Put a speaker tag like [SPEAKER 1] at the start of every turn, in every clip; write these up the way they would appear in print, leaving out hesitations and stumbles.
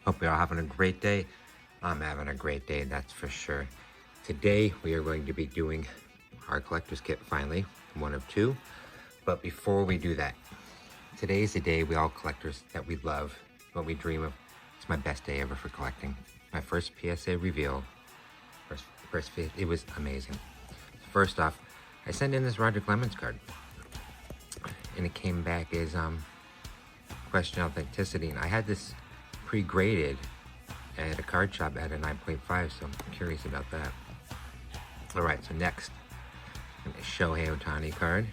[SPEAKER 1] Hope you're all having a great day. I'm having a great day, that's for sure. Today, we are going to be doing our collector's kit finally, one of two. But before we do that, today is the day we all collectors that we love, what we dream of. It's my best day ever for collecting. My first PSA reveal, it was amazing. First off, I sent in this Roger Clemens card, and it came back as question authenticity, and I had this pre-graded at a card shop at a 9.5, so I'm curious about that. All right, so next, Shohei Ohtani card,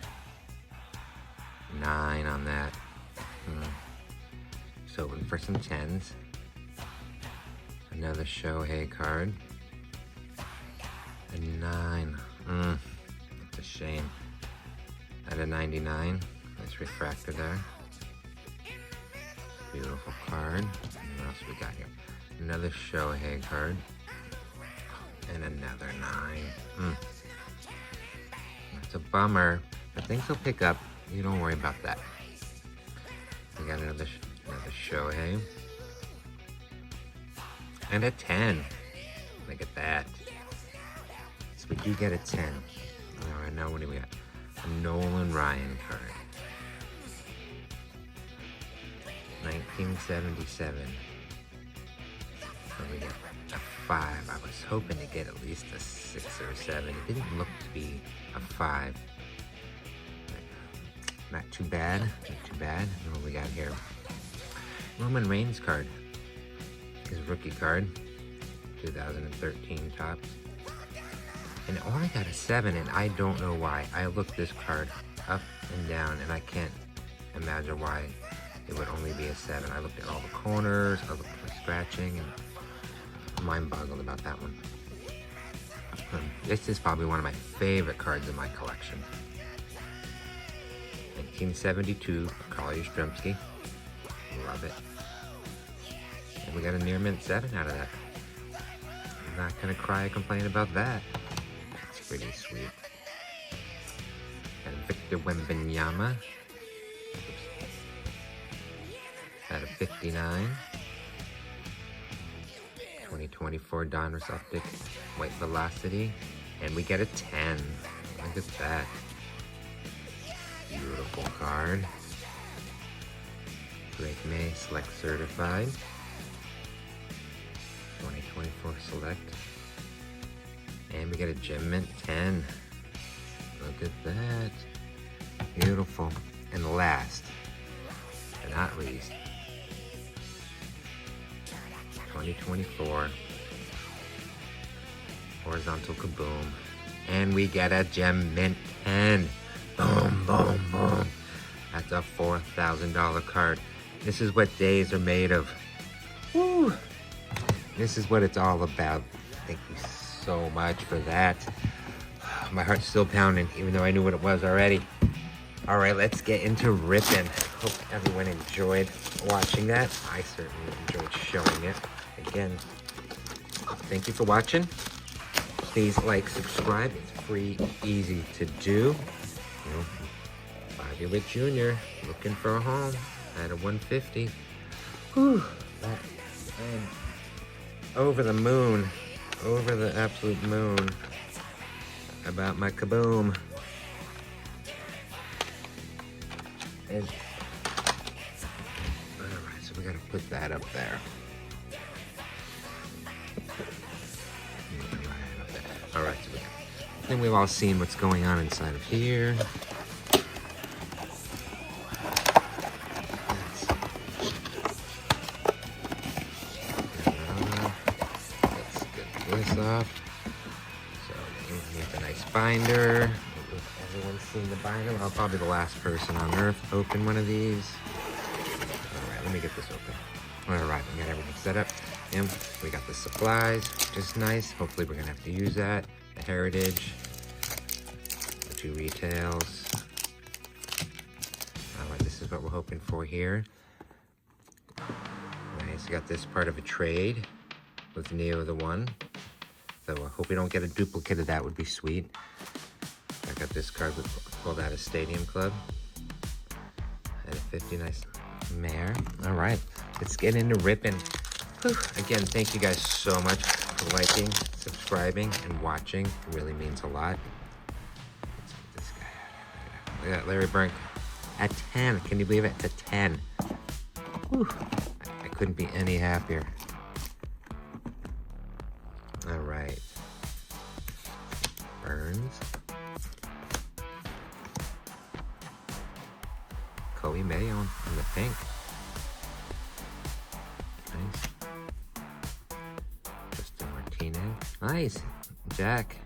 [SPEAKER 1] 9 on that. So for some 10s, another Shohei card, a 9. It's a shame. At a 99, nice refractor there. Beautiful card. What else we got here? Another Shohei card. And another 9. That's a bummer, but things will pick up. You don't worry about that. We got another Shohei. And a 10. Look at that. So we do get a 10. All right, now what do we got? A Nolan Ryan card. 1977. So we got a 5. I was hoping to get at least a 6 or a 7. It didn't look to be a 5. Not too bad. Not too bad. What do we got here? Roman Reigns card. His rookie card. 2013 Topps. And it only got a 7, and I don't know why. I looked this card up and down, and I can't imagine why it would only be a 7. I looked at all the corners, I looked for scratching, and I'm mind-boggled about that one. This is probably one of my favorite cards in my collection. 1972 Carl Yastrzemski. Love it. And we got a near mint 7 out of that. I'm not gonna cry or complain about that. It's pretty sweet. Got a Victor Wembanyama. At a 59. 2024 Donruss Optic White Velocity. And we get a 10. Look at that. Beautiful card. Drake May Select Certified. 2024 Select. And we get a Gem Mint 10. Look at that. Beautiful. And last, but not least, 2024 Horizontal Kaboom. And we get a Gem Mint 10. Boom, boom, boom. That's a $4,000 card. This is what days are made of. Woo! This is what it's all about. Thank you so much for that. My heart's still pounding, even though I knew what it was already. All right, let's get into ripping. Hope everyone enjoyed watching that. I certainly enjoyed showing it. Again, thank you for watching. Please like, subscribe. It's free, easy to do. You know, Bobby Witt Jr. looking for a home at a 150. Whew. And over the moon, over the absolute moon about my kaboom. And all right, so we gotta put that up there. All right, so I think we've all seen what's going on inside of here. Let's get this off. So we have a nice binder. Everyone's seen the binder. I'm probably the last person on earth to open one of these. All right, let me get this open. All right, we got everything set up. And we got the supplies, which is nice. Hopefully we're gonna have to use that. The Heritage, the 2 retails. All right, this is what we're hoping for here. Nice, got this part of a trade with Neo the 1. So I hope we don't get a duplicate of that, would be sweet. I got this card pulled out of Stadium Club. At a 50, nice mare. All right, let's get into ripping. Whew. Again, thank you guys so much for liking, subscribing, and watching. It really means a lot. Let's get this guy out of here. Look at Larry Brink at 10. Can you believe it? It's a 10. Whew. I couldn't be any happier. All right. Burns. Kobe Mayo in the pink. Nice. Justin Martinez. Nice. Jack.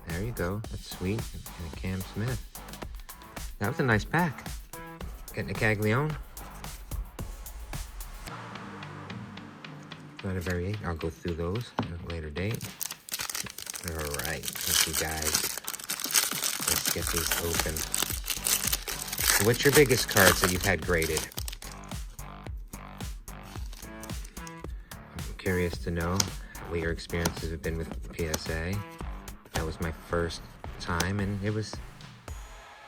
[SPEAKER 1] There you go. That's sweet. And a Cam Smith. That was a nice pack. Getting a Caglione. Not a variation. I'll go through those at a later date. Alright. Thank you guys. Let's get these open. What's your biggest cards that you've had graded? I'm curious to know what your experiences have been with PSA. That was my first time, and it was...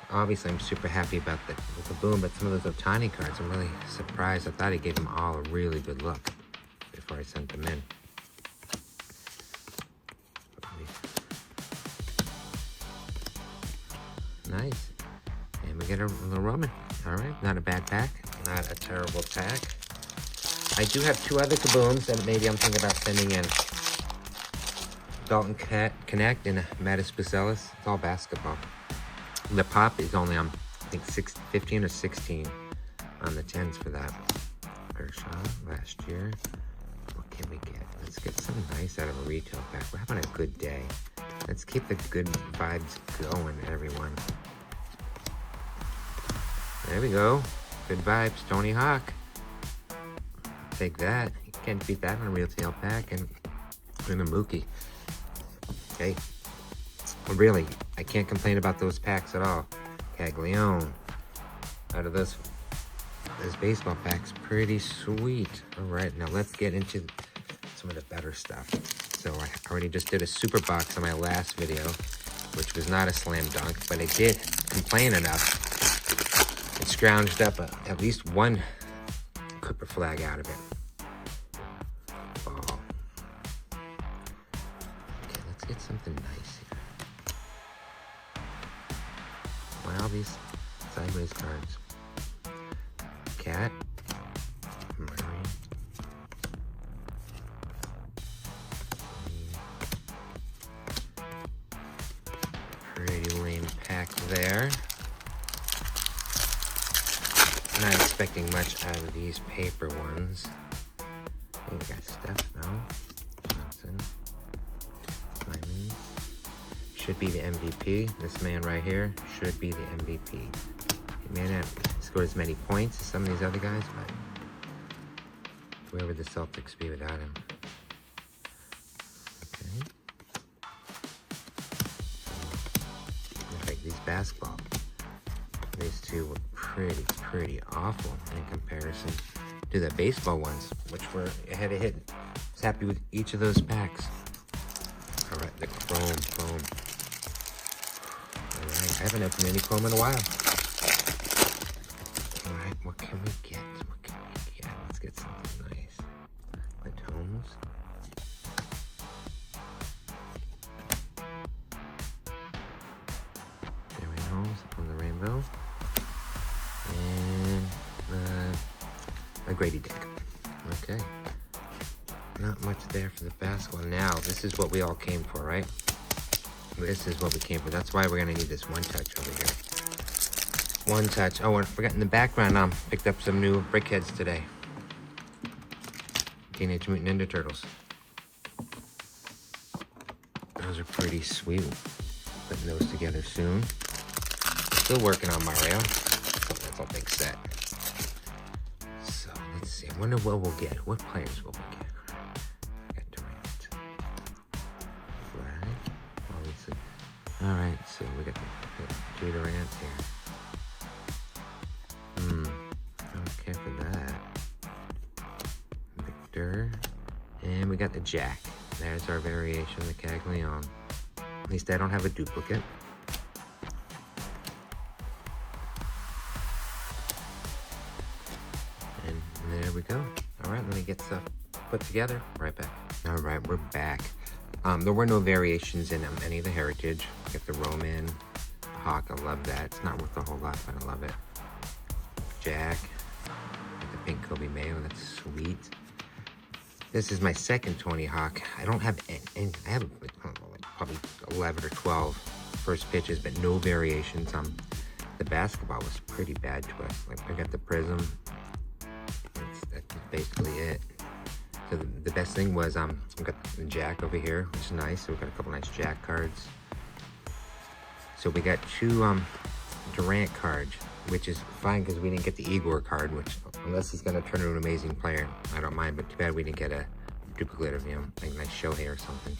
[SPEAKER 1] Obviously, I'm super happy about with the boom, but some of those Ohtani cards, I'm really surprised. I thought he gave them all a really good look before I sent them in. Nice. And we get a little Roman. All right, not a bad pack. Not a terrible pack. I do have two other kabooms that maybe I'm thinking about sending in. Dalton Connect and Mattis Bucelis. It's all basketball. The pop is only on, I think, 15 or 16 on the 10s for that. Kershaw last year. What can we get? Let's get something nice out of a retail pack. We're having a good day. Let's keep the good vibes going, everyone. There we go. Good vibes. Tony Hawk. Take that. You can't beat that on a retail pack. And a Mookie. Okay. Well, really, I can't complain about those packs at all. Caglione. Out of those baseball packs, pretty sweet. All right, now let's get into some of the better stuff. So I already just did a super box on my last video, which was not a slam dunk, but I did complain enough. It scrounged up at least one Cooper flag out of it. Ball. Okay, let's get something nice here. Why all these sideways cards? Cat. Murray. Pretty lame pack there. Not expecting much out of these paper ones. We got Steph, no. Johnson. Simon. Should be the MVP. This man right here should be the MVP. He may not score as many points as some of these other guys, but where would the Celtics be without him? Okay. Like these basketball. These two were pretty awful in comparison to the baseball ones, which were ahead of hit. I was happy with each of those packs. All right, the chrome. All right, I haven't opened any chrome in a while. All right, what can we get? Let's get something nice. Matones. There we go, on the rainbow. And a Grady Dick. Okay. Not much there for the basketball. Now, this is what we all came for, right? This is what we came for. That's why we're going to need this one touch over here. One touch. Oh, I forgot in the background, picked up some new Brickheads today. Teenage Mutant Ninja Turtles. Those are pretty sweet. Putting those together soon. Still working on Mario. That's a big set. So, let's see. I wonder what we'll get. What players will we get? Got Durant. Flag. Obviously. Alright, so we got the 2 Durant here. I don't care for that. Victor. And we got the Jack. There's our variation of the Caglione. At least I don't have a duplicate. And there we go. All right, let me get stuff put together. Right back. All right, we're back. There were no variations in any of the heritage. Get the Roman Hawk. I love that. It's not worth a whole lot, but I love it. Jack. Get the pink Kobe Mayo. That's sweet. This is my second Tony Hawk. I don't have any. I have probably 11 or 12 first pitches, but no variations. The basketball was pretty bad to us. Like, I got the Prism. That's basically it. So the best thing was we got the Jack over here, which is nice. So we got a couple nice Jack cards. So we got two Durant cards, which is fine because we didn't get the Igor card, which unless he's gonna turn into an amazing player, I don't mind. But too bad we didn't get a duplicate of him, like a nice Shohei or something.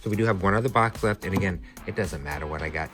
[SPEAKER 1] So we do have one other box left, and again, it doesn't matter what I got